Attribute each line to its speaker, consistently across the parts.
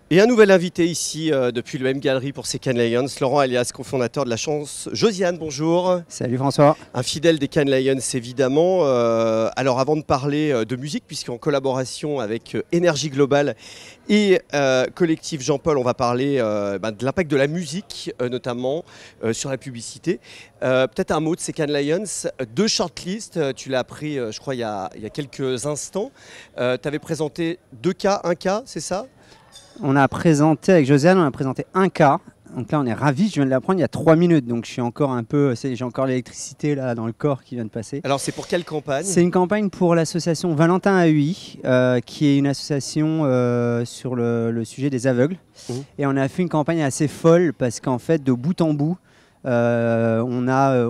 Speaker 1: Et un nouvel invité ici depuis le même galerie pour ces Cannes Lions, Laurent alias cofondateur de la chance. Josiane, bonjour.
Speaker 2: Salut François.
Speaker 1: Un fidèle des Cannes Lions évidemment. Alors avant de parler de musique, puisqu'en collaboration avec Énergie Globale et Collectif Jean-Paul, on va parler de l'impact de la musique, notamment sur la publicité. Peut-être un mot de ces Cannes Lions. Deux shortlists, tu l'as appris je crois il y a quelques instants. Tu avais présenté deux cas, un cas, c'est ça ?
Speaker 2: On a présenté avec Josiane, on a présenté un cas. Donc là, on est ravis. Je viens de l'apprendre il y a 3 minutes. Donc je suis encore un peu, j'ai encore l'électricité là dans le corps qui vient de passer.
Speaker 1: Alors c'est pour quelle campagne ?
Speaker 2: C'est une campagne pour l'association Valentin AUI, qui est une association sur le sujet des aveugles. Et on a fait une campagne assez folle parce qu'en fait, de bout en bout, on a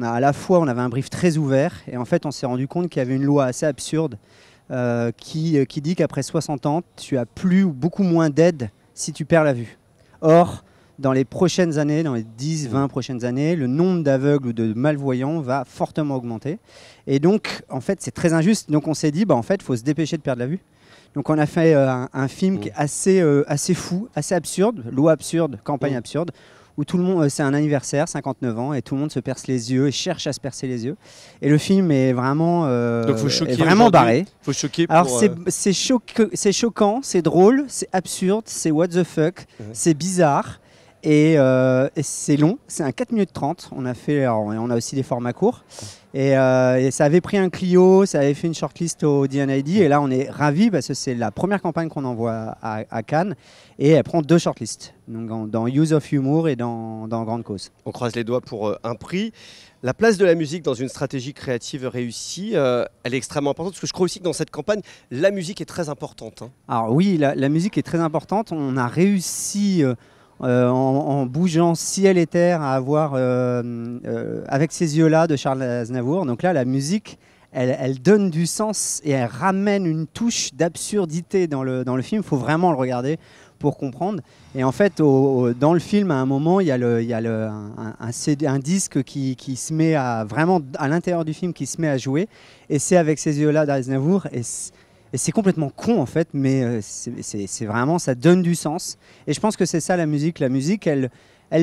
Speaker 2: à la fois, on avait un brief très ouvert et en fait, on s'est rendu compte qu'il y avait une loi assez absurde. Qui dit qu'après 60 ans, tu as plus ou beaucoup moins d'aide si tu perds la vue. Or, dans les prochaines années, dans les 10-20 prochaines années, le nombre d'aveugles ou de malvoyants va fortement augmenter. Et donc, en fait, c'est très injuste. Donc, on s'est dit, en fait, il faut se dépêcher de perdre la vue. Donc, on a fait un film qui est assez fou, assez absurde, loi absurde, campagne absurde, où tout le monde, c'est un anniversaire, 59 ans, et tout le monde se perce les yeux et cherche à se percer les yeux. Et le film est vraiment, barré.
Speaker 1: Faut choquer.
Speaker 2: Alors c'est choquant, c'est drôle, c'est absurde, c'est what the fuck, c'est bizarre. Et c'est long, c'est un 4 minutes 30. On a aussi des formats courts. Et ça avait pris un Clio, ça avait fait une shortlist au DNID. Et là, on est ravis parce que c'est la première campagne qu'on envoie à Cannes. Et elle prend 2 shortlists, donc dans Use of Humour et dans Grande Cause.
Speaker 1: On croise les doigts pour un prix. La place de la musique dans une stratégie créative réussie, elle est extrêmement importante. Parce que je crois aussi que dans cette campagne, la musique est très importante.
Speaker 2: Alors oui, la musique est très importante. On a réussi... en bougeant ciel et terre à avoir avec ces yeux-là de Charles Aznavour. Donc là, la musique, elle donne du sens et elle ramène une touche d'absurdité dans le film. Il faut vraiment le regarder pour comprendre. Et en fait, dans le film, à un moment, il y a un disque qui se met vraiment à l'intérieur du film, qui se met à jouer. Et c'est avec ces yeux-là d'Aznavour. Et c'est complètement con en fait, mais c'est vraiment, ça donne du sens. Et je pense que c'est ça la musique. La musique, elle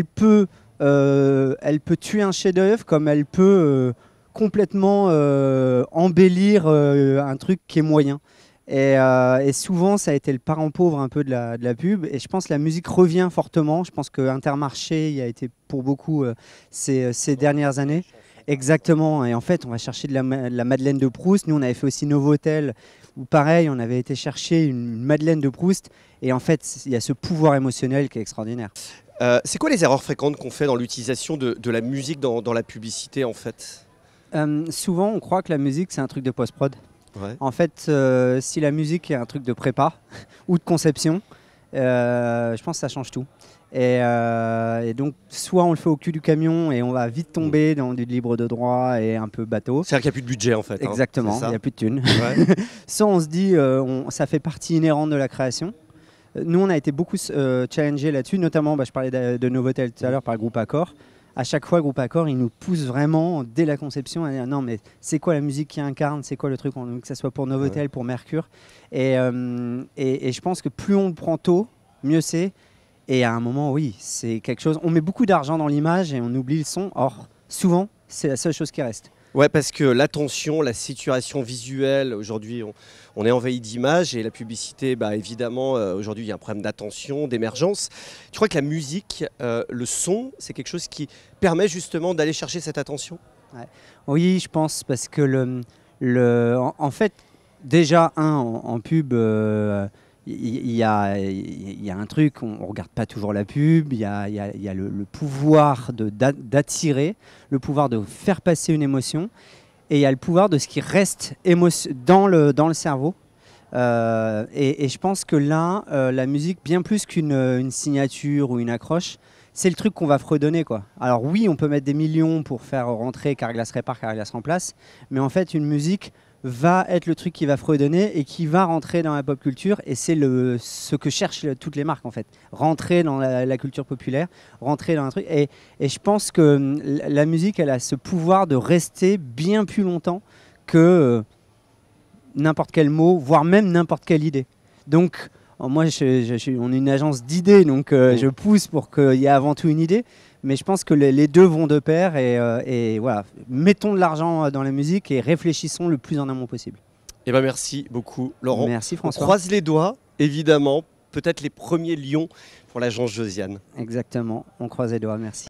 Speaker 2: peut tuer un chef-d'œuvre comme elle peut complètement embellir un truc qui est moyen. Et souvent, ça a été le parent pauvre un peu de la pub. Et je pense que la musique revient fortement. Je pense que Intermarché y a été pour beaucoup ces dernières années. Exactement. Et en fait, on va chercher de la Madeleine de Proust. Nous, on avait fait aussi Novotel, où pareil, on avait été chercher une Madeleine de Proust. Et en fait, il y a ce pouvoir émotionnel qui est extraordinaire.
Speaker 1: C'est quoi les erreurs fréquentes qu'on fait dans l'utilisation de la musique dans la publicité en fait ?
Speaker 2: Souvent, on croit que la musique, c'est un truc de post-prod.
Speaker 1: Ouais.
Speaker 2: En fait, si la musique est un truc de prépa ou de conception, je pense que ça change tout. Et donc, soit on le fait au cul du camion et on va vite tomber dans du libre de droit et un peu bateau.
Speaker 1: C'est-à-dire qu'il n'y a plus de budget en fait.
Speaker 2: Exactement, il n'y a plus de thunes.
Speaker 1: Ouais.
Speaker 2: Soit on se dit, ça fait partie inhérente de la création. Nous, on a été beaucoup challengés là-dessus, notamment, je parlais de Novotel tout à l'heure par Groupe Accor. À chaque fois, Groupe Accor, il nous pousse vraiment, dès la conception, à dire non, mais c'est quoi la musique qui incarne, c'est quoi le truc, que ce soit pour Novotel, pour Mercure. Et je pense que plus on le prend tôt, mieux c'est. Et à un moment, oui, c'est quelque chose. On met beaucoup d'argent dans l'image et on oublie le son. Or, souvent, c'est la seule chose qui reste.
Speaker 1: Ouais, parce que l'attention, la situation visuelle, aujourd'hui, on est envahi d'images et la publicité, évidemment, aujourd'hui, il y a un problème d'attention, d'émergence. Tu crois que la musique, le son, c'est quelque chose qui permet justement d'aller chercher cette attention ?
Speaker 2: Ouais. Oui, je pense, parce que en fait, déjà, en pub... Il y a un truc, on ne regarde pas toujours la pub, il y a le pouvoir d'attirer, le pouvoir de faire passer une émotion, et il y a le pouvoir de ce qui reste dans le cerveau. Et je pense que là, la musique, bien plus qu'une signature ou une accroche, c'est le truc qu'on va fredonner, quoi. Alors oui, on peut mettre des millions pour faire rentrer Carglass répare, Carglass remplace, mais en fait, une musique va être le truc qui va fredonner et qui va rentrer dans la pop culture, et c'est ce que cherchent toutes les marques en fait, rentrer dans la culture populaire, rentrer dans un truc, et je pense que la musique, elle a ce pouvoir de rester bien plus longtemps que n'importe quel mot, voire même n'importe quelle idée. Donc Moi, on est une agence d'idées, donc je pousse pour qu'il y ait avant tout une idée. Mais je pense que les deux vont de pair et voilà, mettons de l'argent dans la musique et réfléchissons le plus en amont possible.
Speaker 1: Eh ben merci beaucoup Laurent.
Speaker 2: Merci François.
Speaker 1: On croise les doigts, évidemment, peut-être les premiers lions pour l'agence Josiane.
Speaker 2: Exactement, on croise les doigts, merci.